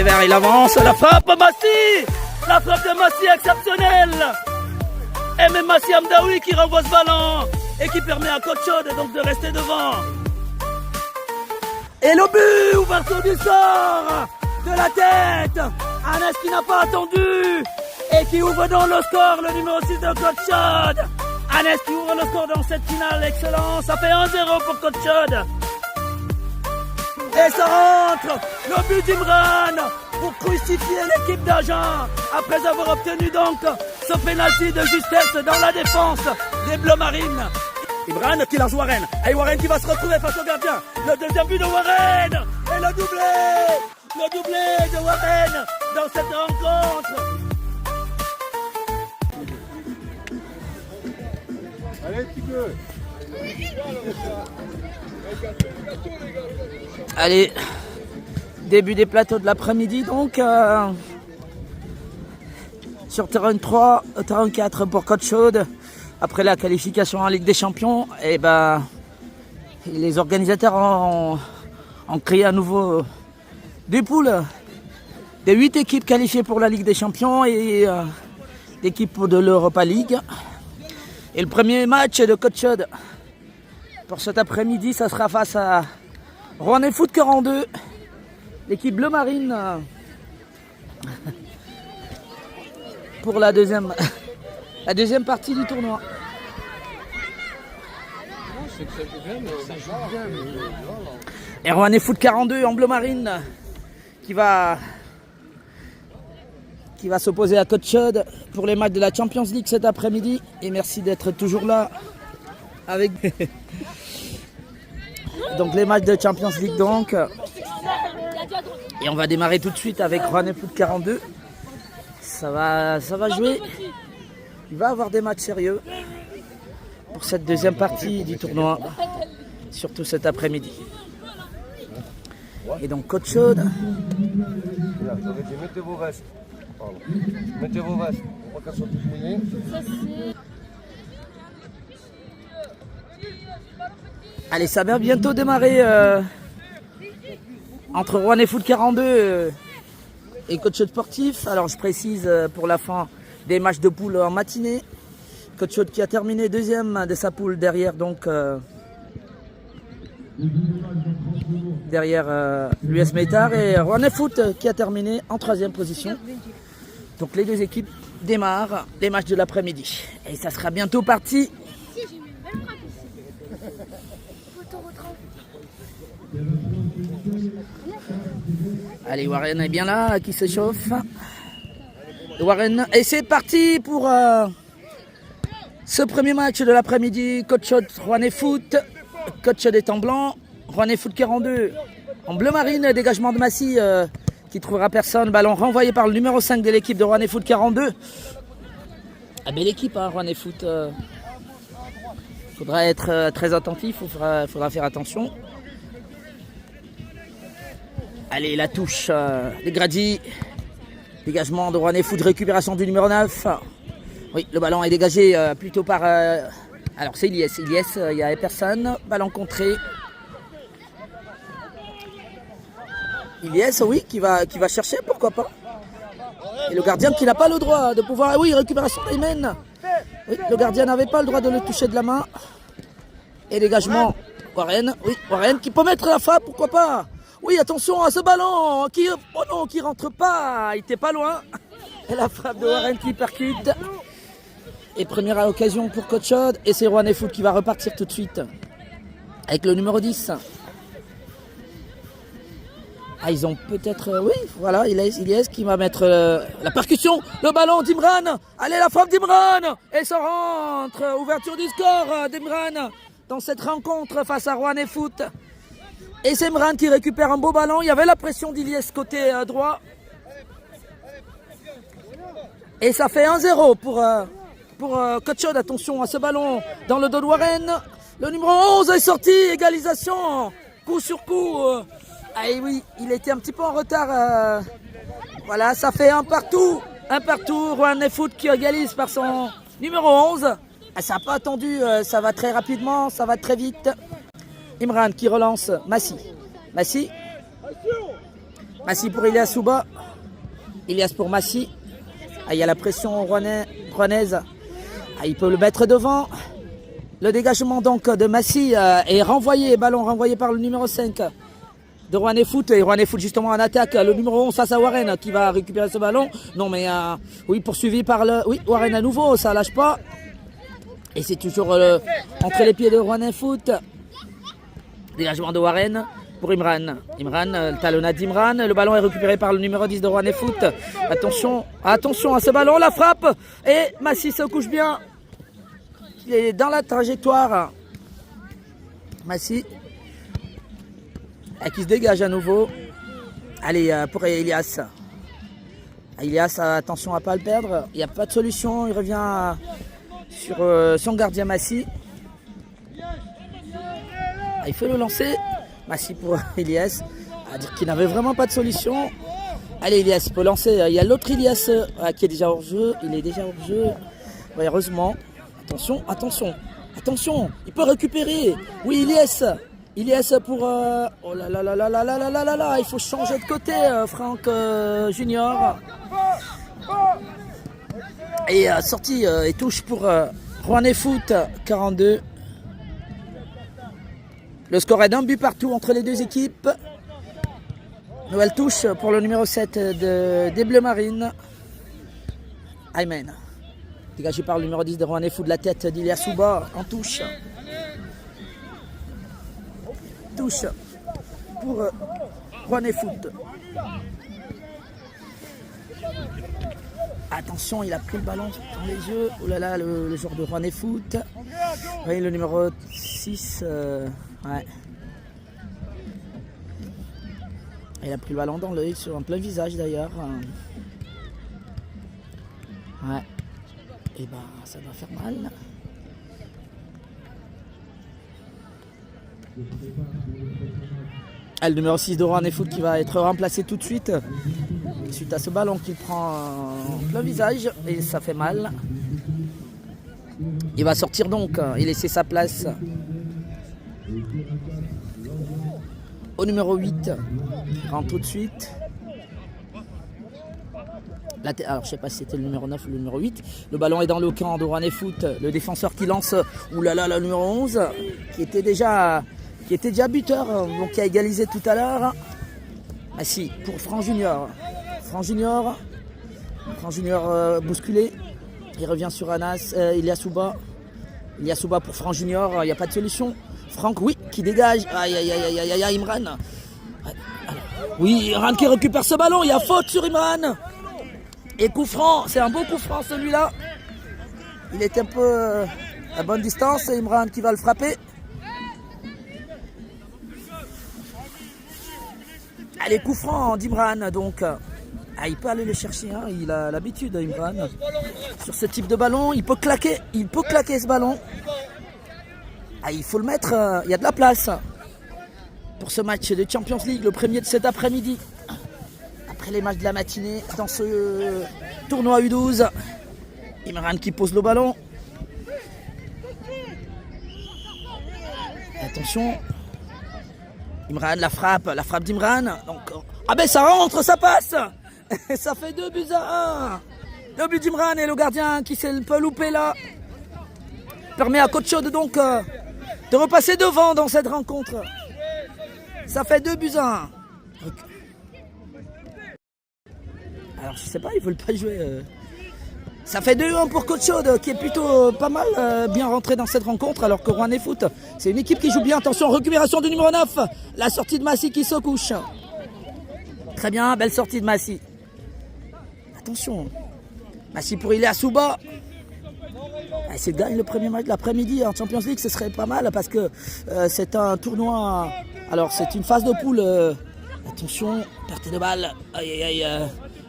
travers, il avance, la frappe Massi. La frappe de Massi exceptionnelle. Et même Massi Amdaoui qui renvoie ce ballon et qui permet à Côte Chaude donc de rester devant. Et le but, ouverture du score de la tête. Anes qui n'a pas attendu et qui ouvre donc le score, le numéro 6 de Côte Chaude. Anes qui ouvre le score dans cette finale, excellent. Ça fait 1-0 pour Côte Chaude. Et ça rentre, le but d'Imran pour crucifier l'équipe d'Agen après avoir obtenu donc ce pénalty de justesse dans la défense des Bleus Marines. Imran qui lance Warren, et Warren qui va se retrouver face au gardien. Le deuxième but de Warren et le doublé de Warren dans cette rencontre. Allez, petit peu. Allez, début des plateaux de l'après-midi donc sur terrain 3, terrain 4 pour Côte Chaude. Après la qualification en Ligue des Champions, et les organisateurs ont créé à nouveau des poules des 8 équipes qualifiées pour la Ligue des Champions et l'équipe de l'Europa League. Et le premier match de Côte Chaude pour cet après-midi, ça sera face à Rouennais Foot 42, l'équipe bleu marine, pour la deuxième partie du tournoi. Et Rouennais Foot 42 en bleu marine qui va s'opposer à Côte Chaude pour les matchs de la Champions League cet après-midi. Et merci d'être toujours là avec donc les matchs de Champions League donc. Et on va démarrer tout de suite avec Rouennais Foot 42. Ça va jouer. Il va y avoir des matchs sérieux pour cette deuxième partie du tournoi, surtout cet après-midi. Et donc Côte Chaude. Mettez vos vestes. Mettez vos vestes. Pour pas qu'elles soient toutes mouillées. Allez, ça va bientôt démarrer entre Rouennais Foot 42 et Côte Chaude Sportif. Alors je précise pour la fin des matchs de poule en matinée. Côte Chaude qui a terminé deuxième de sa poule derrière donc l'US Métard, et Rouennais Foot qui a terminé en troisième position. Donc les deux équipes démarrent les matchs de l'après-midi. Et ça sera bientôt parti. Allez, Warren est bien là, qui s'échauffe. Warren, et c'est parti pour ce premier match de l'après-midi. Côte Chaude, Rouennais Foot. Côte Chaude est en blanc. Rouennais Foot 42 en bleu marine. Dégagement de Massy qui trouvera personne. Ballon renvoyé par le numéro 5 de l'équipe de Rouennais Foot 42. Ah, belle équipe, hein, Rouennais Foot. Faudra être très attentif, faudra faire attention. Allez, la touche de Grady. Dégagement de Rouennais Foot, récupération du numéro 9. Oui, le ballon est dégagé plutôt par... alors c'est Ilyes, il n'y a personne. Ballon contré. Ilyes, oui, qui va chercher, pourquoi pas. Et le gardien qui n'a pas le droit de pouvoir... Oui, récupération d'Aymen. Oui, le gardien n'avait pas le droit de le toucher de la main. Et dégagement, Warren. Oui, Warren qui peut mettre la frappe, pourquoi pas. Oui, attention à ce ballon qui rentre pas. Il était pas loin. Et la frappe de Warren qui percute. Et première occasion pour Côte Chaude. Et c'est Rouennais Foot qui va repartir tout de suite avec le numéro 10. Ah, ils ont peut-être... oui, voilà, Ilyes qui va mettre la percussion. Le ballon d'Imran. Allez, la frappe d'Imran. Et ça rentre. Ouverture du score d'Imran dans cette rencontre face à Rouennais Foot. Et c'est Imran qui récupère un beau ballon. Il y avait la pression d'Ilyes côté droit. Et ça fait 1-0 pour Côte Chaude. Attention à ce ballon dans le dos de Warren. Le numéro 11 est sorti. Égalisation. Coup sur coup. Ah oui, il était un petit peu en retard. Voilà, ça fait un partout. Un partout. Rouennais Foot qui égalise par son numéro 11. Ah, ça n'a pas attendu. Ça va très rapidement. Ça va très vite. Imran qui relance Massy. Massy Massy pour Ilias Souba. Ilias pour Massy. Ah, il y a la pression rouennaise. Ah, il peut le mettre devant. Le dégagement donc de Massy est renvoyé. Ballon renvoyé par le numéro 5 de Rouennais Foot. Et Rouennais Foot justement en attaque. Le numéro 11 face à Warren qui va récupérer ce ballon. Non mais oui, poursuivi par le... Oui, Warren à nouveau, ça lâche pas. Et c'est toujours entre les pieds de Rouennais Foot. Dégagement de Warren pour Imran. Imran, le talonnade d'Imran. Le ballon est récupéré par le numéro 10 de Rouennais Foot. Attention, attention à ce ballon, la frappe. Et Massy se couche bien. Il est dans la trajectoire. Massy. Qui se dégage à nouveau. Allez, pour Ilias. Ilias, attention à ne pas le perdre. Il n'y a pas de solution. Il revient sur son gardien Massy. Il faut le lancer. Massy pour Ilias. À dire qu'il n'avait vraiment pas de solution. Allez, Ilias peut lancer. Il y a l'autre Ilias qui est déjà hors jeu. Il est déjà hors jeu. Ouais, heureusement. Attention, attention. Attention. Il peut récupérer. Oui, Ilias. Ilias pour... Oh là là là là là là là là là là. Il faut changer de côté, Franck Junior. Et sortie et touche pour Rouennais Foot, 42. Le score est d'un but partout entre les deux équipes. Nouvelle touche pour le numéro 7 des Bleus Marines. Aymen. Dégagé par le numéro 10 de Rouennais Foot de la tête d'Ilias Souba en touche. Touche pour Rouennais Foot. Attention, il a pris le ballon dans les yeux. Oh là là, le joueur de Rouennais Foot. Vous voyez le numéro 6. Ouais. Il a pris le ballon dans l'œil, sur un plein visage d'ailleurs. Ouais. Et ben, ça va faire mal. Le numéro 6 de Rouennais Foot qui va être remplacé tout de suite. Suite à ce ballon qu'il prend en plein visage. Et ça fait mal. Il va sortir donc et laisser sa place au numéro 8. Il rentre tout de suite. Alors je sais pas si c'était le numéro 9 ou le numéro 8. Le ballon est dans le camp de Rouennais Foot. Le défenseur qui lance, oulala, le numéro 11, qui était déjà buteur, donc qui a égalisé tout à l'heure. Massy pour Franck Junior. Franck Junior bousculé. Il revient sur Anas, Ilias Souba. Ilias Souba pour Franck Junior, il n'y a pas de solution. Franck, oui, qui dégage. Aïe, aïe, aïe, aïe, aïe, Imran. Alors, oui, Imran qui récupère ce ballon, il y a faute sur Imran. Et coup franc, c'est un beau coup franc celui-là. Il est un peu à bonne distance, c'est Imran qui va le frapper. Allez, coup franc d'Imran, donc il peut aller le chercher, hein. Il a l'habitude Imran. Sur ce type de ballon, il peut claquer ce ballon. Il faut le mettre, il y a de la place pour ce match de Champions League, le premier de cet après-midi. Après les matchs de la matinée dans ce tournoi U12. Imran qui pose le ballon. Attention. Imran, la frappe d'Imran. Donc, ah ben ça rentre, ça passe. Ça fait 2-1. Le but d'Imran et le gardien qui s'est un peu loupé là. Permet à Coach Chaude donc de repasser devant dans cette rencontre. Ça fait 2-1. Alors je sais pas, ils veulent pas jouer. Ça fait 2-1 pour Coach Chaude qui est plutôt pas mal bien rentré dans cette rencontre, alors que Rouennais Foot, c'est une équipe qui joue bien. Attention, récupération du numéro 9. La sortie de Massy qui se couche. Très bien, belle sortie de Massy. Attention. Massy pour Ilias Souba. C'est gagne le premier match de l'après-midi en Champions League, ce serait pas mal parce que c'est un tournoi. Alors c'est une phase de poule. Attention, perte de balle. Aïe aïe aïe.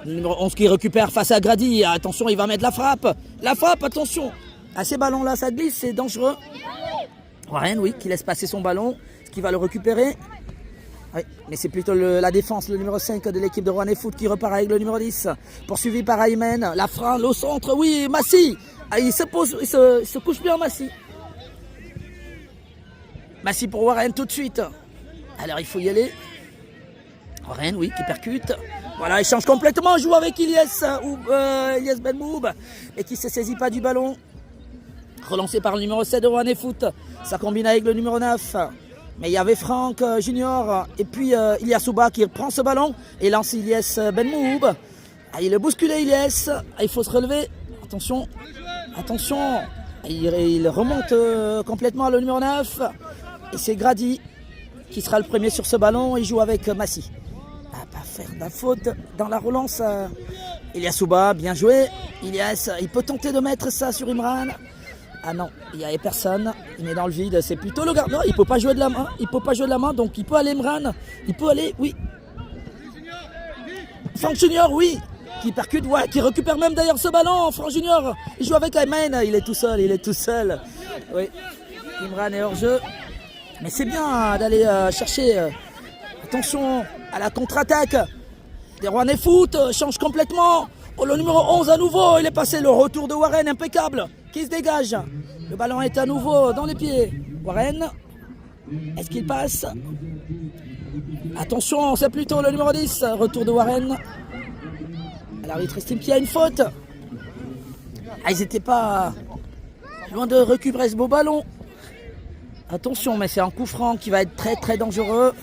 Le numéro 11 qui récupère face à Grady. Attention, il va mettre la frappe. La frappe, attention. À ces ballons-là, ça glisse, c'est dangereux. Warren, oui, qui laisse passer son ballon. Ce qui va le récupérer. Oui, mais c'est plutôt la défense, le numéro 5 de l'équipe de Rouennais Foot qui repart avec le numéro 10. Poursuivi par Aymen. La frein, au centre, oui, Massy. Il se pose, il se couche bien, Massy. Massy pour Warren tout de suite. Alors, il faut y aller. Warren, oui, qui percute. Voilà, il change complètement, joue avec Ilyes Benmoub, et qui ne se saisit pas du ballon. Relancé par le numéro 7 de Rouennais Foot. Ça combine avec le numéro 9. Mais il y avait Franck Junior et puis Ilyes Souba qui prend ce ballon et lance Ilyes Benmoub. Il est bousculé Ilyes. Il faut se relever. Attention. Attention. Il remonte complètement le numéro 9. Et c'est Grady qui sera le premier sur ce ballon. Il joue avec Massy. Pas faire de la faute dans la relance. Ilyes Souba, bien joué. Ilyes, il peut tenter de mettre ça sur Imran. Ah non, il n'y avait personne, il met dans le vide, c'est plutôt le gardien. Non, il ne peut pas jouer de la main, donc il peut aller Imran, il peut aller, oui. Franck Junior, oui, qui percute, ouais, qui récupère même d'ailleurs ce ballon. Franck Junior, il joue avec Ayman, il est tout seul. Oui, Imran est hors jeu. Mais c'est bien d'aller chercher, attention à la contre-attaque. Des Rouennais Foot change complètement. Oh, le numéro 11 à nouveau, il est passé, le retour de Warren, impeccable, qui se dégage. Le ballon est à nouveau dans les pieds. Warren, est-ce qu'il passe? Attention, c'est plutôt le numéro 10, retour de Warren. L'arbitre estime qu'il y a une faute. Ils n'étaient pas loin de récupérer ce beau ballon. Attention, mais c'est un coup franc qui va être très très dangereux.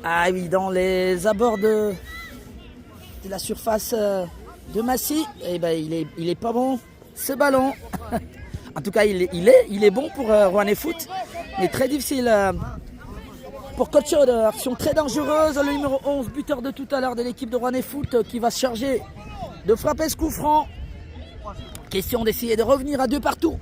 Ah oui, dans les abords de la surface de Massy, eh ben, il est pas bon ce ballon. En tout cas, il est bon pour Rouennais Foot, mais très difficile pour Coach Chaude. Action très dangereuse, le numéro 11, buteur de tout à l'heure de l'équipe de Rouennais Foot, qui va se charger de frapper ce coup franc. Question d'essayer de revenir à 2 partout.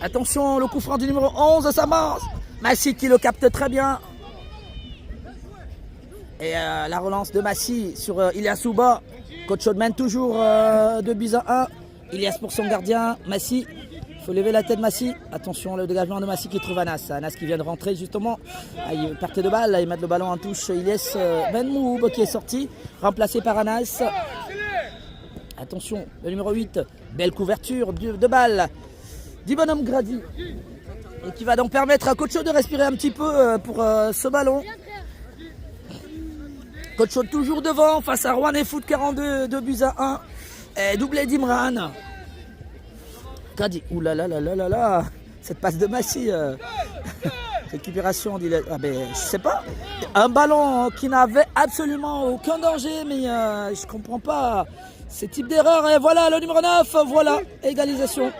Attention, le coup franc du numéro 11, ça marche. Massy qui le capte très bien. Et la relance de Massy sur Ilyes Souba. Coach Chaude mène toujours 2-1. Ilyes pour son gardien. Massy, il faut lever la tête Massy. Attention, le dégagement de Massy qui trouve Anas. Anas qui vient de rentrer justement. Il perdait de balle, il met le ballon en touche. Ilyes Benmoub qui est sorti, remplacé par Anas. Attention, le numéro 8, belle couverture de balle du bonhomme Grady. Et qui va donc permettre à Coach Chaude de respirer un petit peu pour ce ballon. Coach Chaude toujours devant face à Rouennais Foot 42, 2-1. Et doublé d'Imran. Grady, oulala, cette passe de Massy. Récupération d'Ilyes. Ah ben, je sais pas. Un ballon qui n'avait absolument aucun danger, mais je comprends pas ce type d'erreur. Et voilà le numéro 9, voilà, égalisation.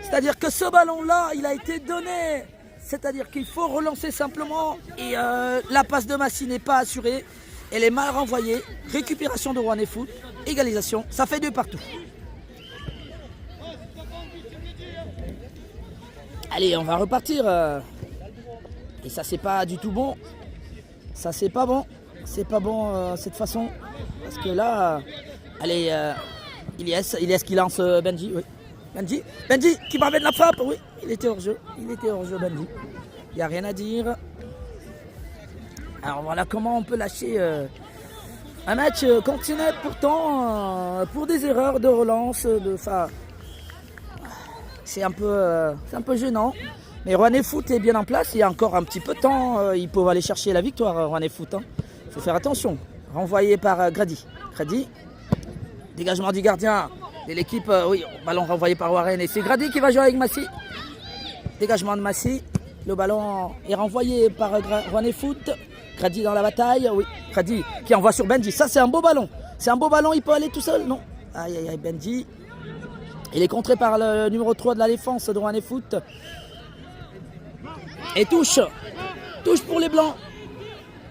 C'est-à-dire que ce ballon-là, il a été donné. C'est-à-dire qu'il faut relancer simplement. Et la passe de Massy n'est pas assurée. Elle est mal renvoyée. Récupération de Rouennais Foot. Égalisation. Ça fait 2 partout. Allez, on va repartir. Et ça, c'est pas du tout bon. Ça, c'est pas bon. C'est pas bon cette façon. Parce que là, allez, Ilyes qui lance Benji. Oui. Benji qui m'amène la frappe. Oui, il était hors jeu. Benji. Il n'y a rien à dire. Alors voilà comment on peut lâcher un match continué pourtant pour des erreurs de relance. C'est un peu gênant. Mais Rouennais Foot est bien en place. Il y a encore un petit peu de temps. Ils peuvent aller chercher la victoire, Rouennais Foot. Il faut faire attention. Renvoyé par Grady. Dégagement du gardien de l'équipe. Oui, ballon renvoyé par Warren. Et c'est Grady qui va jouer avec Massy. Dégagement de Massy. Le ballon est renvoyé par Rouennais Foot. Grady dans la bataille. Oui, Grady qui envoie sur Benji. Ça, c'est un beau ballon. Il peut aller tout seul. Non. Aïe, Benji. Il est contré par le numéro 3 de la défense de Rouennais Foot. Et touche pour les Blancs.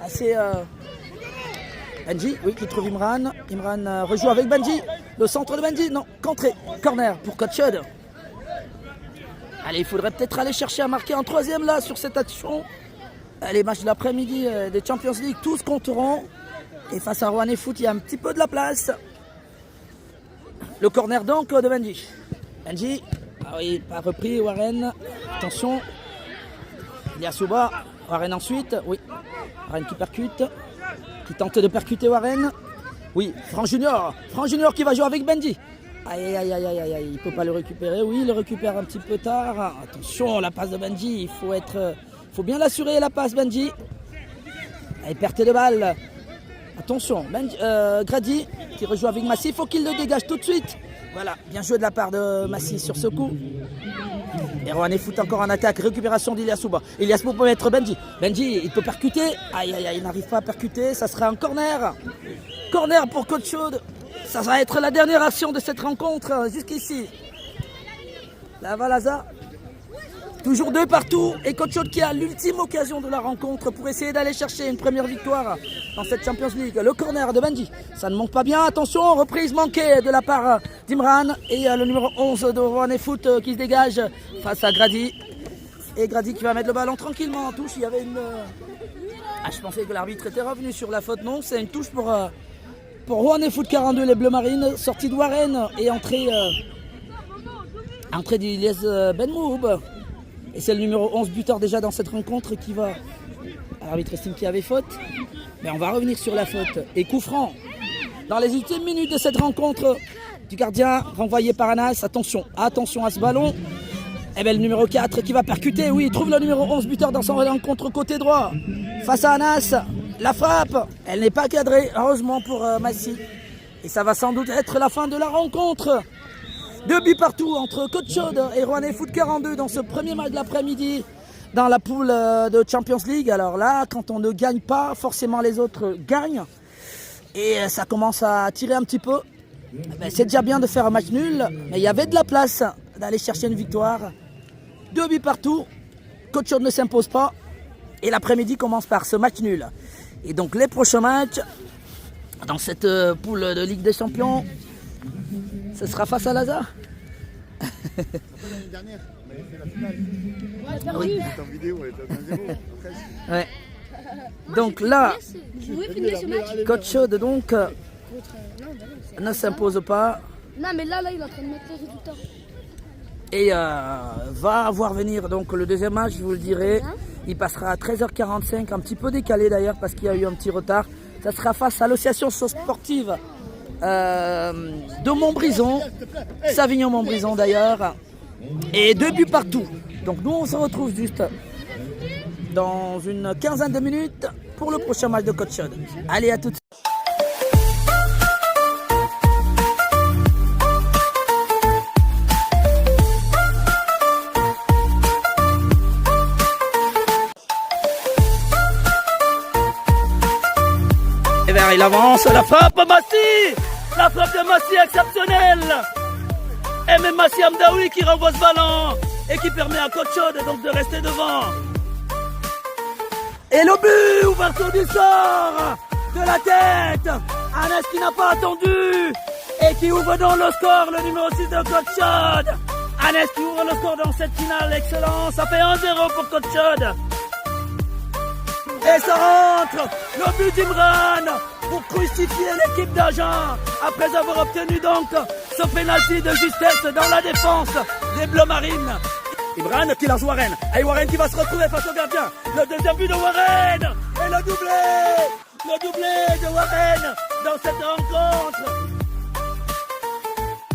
C'est Benji, oui, qui trouve Imran. Imran rejoue avec Benji. Le centre de Benji, non, corner pour Coach Chaude. Allez, il faudrait peut-être aller chercher à marquer en 3e là sur cette action. Les matchs de l'après-midi des Champions League, tous compteront. Et face à Rouennais Foot, il y a un petit peu de la place. Le corner donc de Benji. Benji, ah oui, pas repris, Warren. Attention. Ilyes Souba, Warren ensuite, oui. Warren qui percute, qui tente de percuter Warren. Oui, Franck Junior qui va jouer avec Benji. Aïe, aïe, aïe, aïe, aïe, aïe, il peut pas le récupérer. Oui, il le récupère un petit peu tard. Attention, la passe de Benji, il faut bien l'assurer, la passe Benji. Et perte de balle. Attention, Grady qui rejoue avec Massi, il faut qu'il le dégage tout de suite. Voilà, bien joué de la part de Massi sur ce coup. Et Roanne fout encore en attaque, récupération d'Ilias Souba. Ilias Souba peut mettre Benji. Benji, il peut percuter. Aïe, aïe, aïe, il n'arrive pas à percuter, ça sera un corner. Corner pour Côte Chaude. Ça va être la dernière action de cette rencontre jusqu'ici. La Valaza. Toujours 2 partout. Et Côte Chaude qui a l'ultime occasion de la rencontre pour essayer d'aller chercher une première victoire dans cette Champions League. Le corner de Benji. Ça ne manque pas bien. Attention, reprise manquée de la part d'Imran. Et le numéro 11 de Roanne Foot qui se dégage face à Grady. Et Grady qui va mettre le ballon tranquillement en touche. Il y avait une... je pensais que l'arbitre était revenu sur la faute. Non, c'est une touche pour Roanne Foot 42, les Bleus Marines. Sortie de Warren et entrée d'Ilias Benmoub. Et c'est le numéro 11 buteur déjà dans cette rencontre qui va... L'arbitre estime qu'il y avait faute. Mais on va revenir sur la faute. Et coup franc. Dans les ultimes minutes de cette rencontre du gardien renvoyé par Anas. Attention, attention à ce ballon. Et bien le numéro 4 qui va percuter. Oui, il trouve le numéro 11 buteur dans son rencontre côté droit. Face à Anas. La frappe. Elle n'est pas cadrée. Heureusement pour Massi. Et ça va sans doute être la fin de la rencontre. 2 buts partout entre Côte Chaude et Roanne Foot 42 dans ce premier match de l'après-midi dans la poule de Champions League. Alors là, quand on ne gagne pas, forcément les autres gagnent. Et ça commence à tirer un petit peu. C'est déjà bien de faire un match nul, mais il y avait de la place d'aller chercher une victoire. 2 buts partout. Côte Chaude ne s'impose pas. Et l'après-midi commence par ce match nul. Et donc les prochains matchs dans cette poule de Ligue des Champions, ce sera face à Lazare. L'année dernière, on avait fait la finale. Oui. On était en vidéo, on était à 1-0. Ouais. Donc là, Vous pouvez finir ce match Côte Chaude donc ne s'impose pas Non, mais là, il est en train de mettre les résultats. et va voir venir donc le deuxième match, je vous le dirai. Il passera à 13h45, un petit peu décalé d'ailleurs parce qu'il y a eu un petit retard. Ça sera face à l'association sportive de Montbrison, Savignon-Montbrison d'ailleurs, et 2 buts partout. Donc nous on se retrouve juste dans une quinzaine de minutes pour le prochain match de Côte Chaude. Allez, à tout de suite. Et vers il avance, la frappe Massi. La frappe de Massi exceptionnelle. Et même Massi Amdaoui qui renvoie ce ballon et qui permet à Côte Chaude donc de rester devant. Et le but, ouverture du sort de la tête. Anas qui n'a pas attendu et qui ouvre donc le score, le numéro 6 de Côte Chaude. Anas qui ouvre le score dans cette finale, excellent. Ça fait 1-0 pour Côte Chaude. Et ça rentre, le but d'Imran pour crucifier l'équipe d'Agen après avoir obtenu donc ce pénalty de justesse dans la défense des Bleus Marines. Imran qui lance Warren. Et Warren qui va se retrouver face au gardien. Le deuxième but de Warren. Et le doublé de Warren dans cette rencontre.